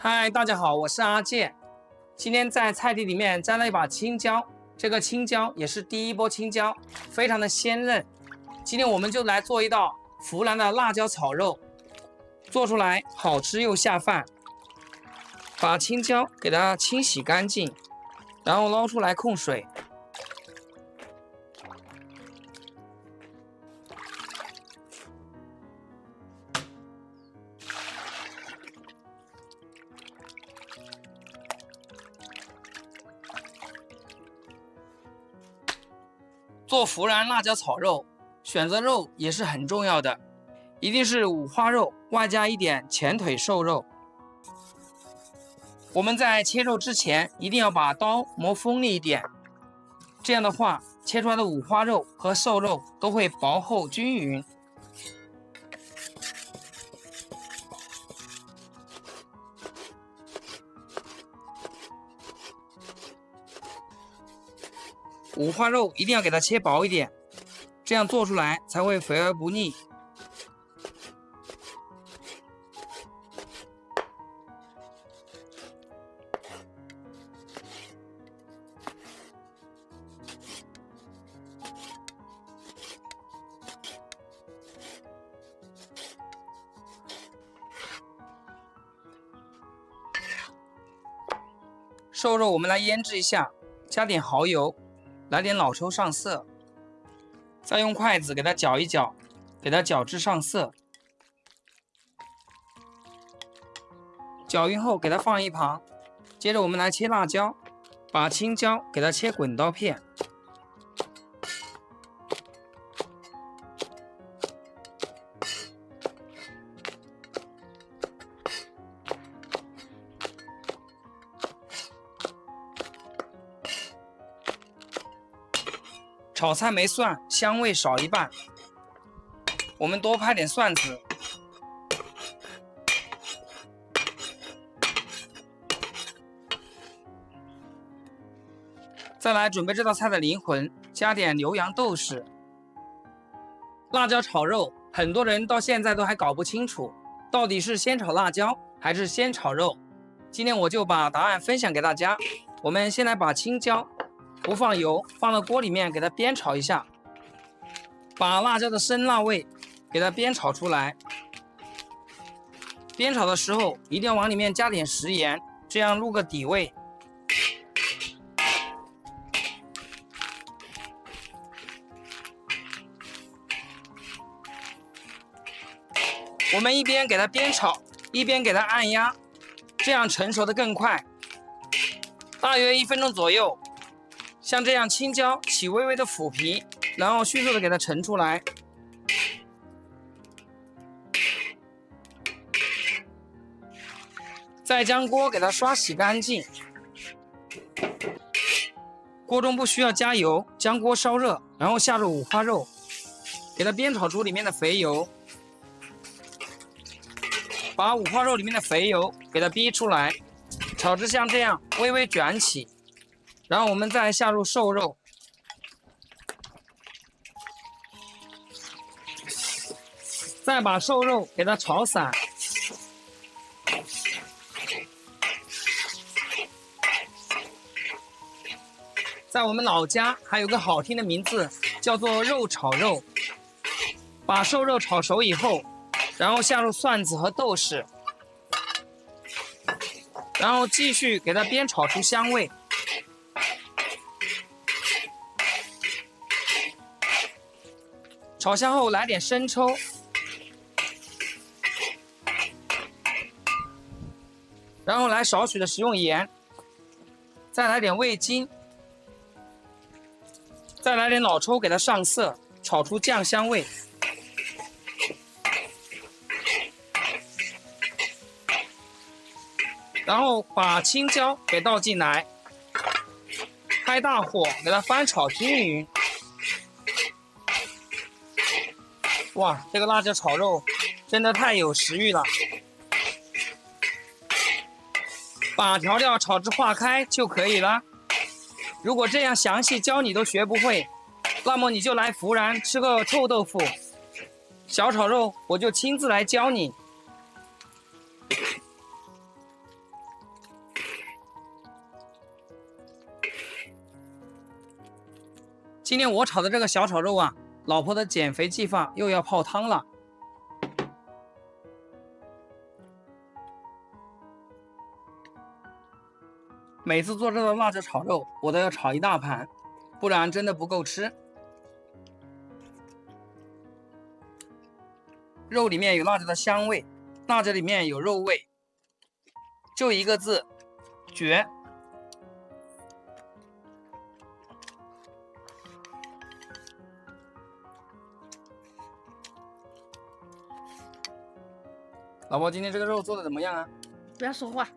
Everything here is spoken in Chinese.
嗨，大家好，我是阿健。今天在菜地里面摘了一把青椒，这个青椒也是第一波青椒，非常的鲜嫩。今天我们就来做一道湖南的辣椒炒肉，做出来好吃又下饭。把青椒给它清洗干净，然后捞出来控水。做湖南辣椒炒肉，选择肉也是很重要的，一定是五花肉，外加一点前腿瘦肉。我们在切肉之前，一定要把刀磨锋利一点，这样的话，切出来的五花肉和瘦肉都会薄厚均匀。五花肉一定要给它切薄一点，这样做出来才会肥而不腻。瘦肉我们来腌制一下，加点蚝油，来点老抽上色，再用筷子给它搅一搅，给它搅至上色。搅匀后给它放一旁。接着我们来切辣椒，把青椒给它切滚刀片。炒菜没蒜，香味少一半，我们多拍点蒜子。再来准备这道菜的灵魂，加点牛羊豆豉。辣椒炒肉，很多人到现在都还搞不清楚，到底是先炒辣椒还是先炒肉。今天我就把答案分享给大家。我们先来把青椒不放油，放到锅里面给它煸炒一下，把辣椒的生辣味给它煸炒出来。煸炒的时候一定要往里面加点食盐，这样入个底味。我们一边给它煸炒，一边给它按压，这样成熟的更快。大约1分钟左右。像这样青椒起微微的腐皮，然后迅速的给它盛出来。再将锅给它刷洗干净。锅中不需要加油，将锅烧热，然后下入五花肉，给它煸炒出里面的肥油。把五花肉里面的肥油给它逼出来，炒至像这样微微卷起。然后我们再下入瘦肉，再把瘦肉给它炒散。在我们老家还有个好听的名字，叫做肉炒肉。把瘦肉炒熟以后，然后下入蒜子和豆豉，然后继续给它煸炒出香味。炒香后来点生抽，然后来少许的食用盐，再来点味精，再来点老抽给它上色，炒出酱香味。然后把青椒给倒进来，开大火给它翻炒均匀。哇，这个辣椒炒肉真的太有食欲了。把调料炒至化开就可以了。如果这样详细教你都学不会，那么你就来湖南吃个臭豆腐。小炒肉我就亲自来教你。今天我炒的这个小炒肉啊，老婆的减肥计划又要泡汤了。每次做这个辣椒炒肉，我都要炒一大盘，不然真的不够吃。肉里面有辣椒的香味，辣椒里面有肉味，就一个字，绝。老婆，今天这个肉做的怎么样啊？不要说话。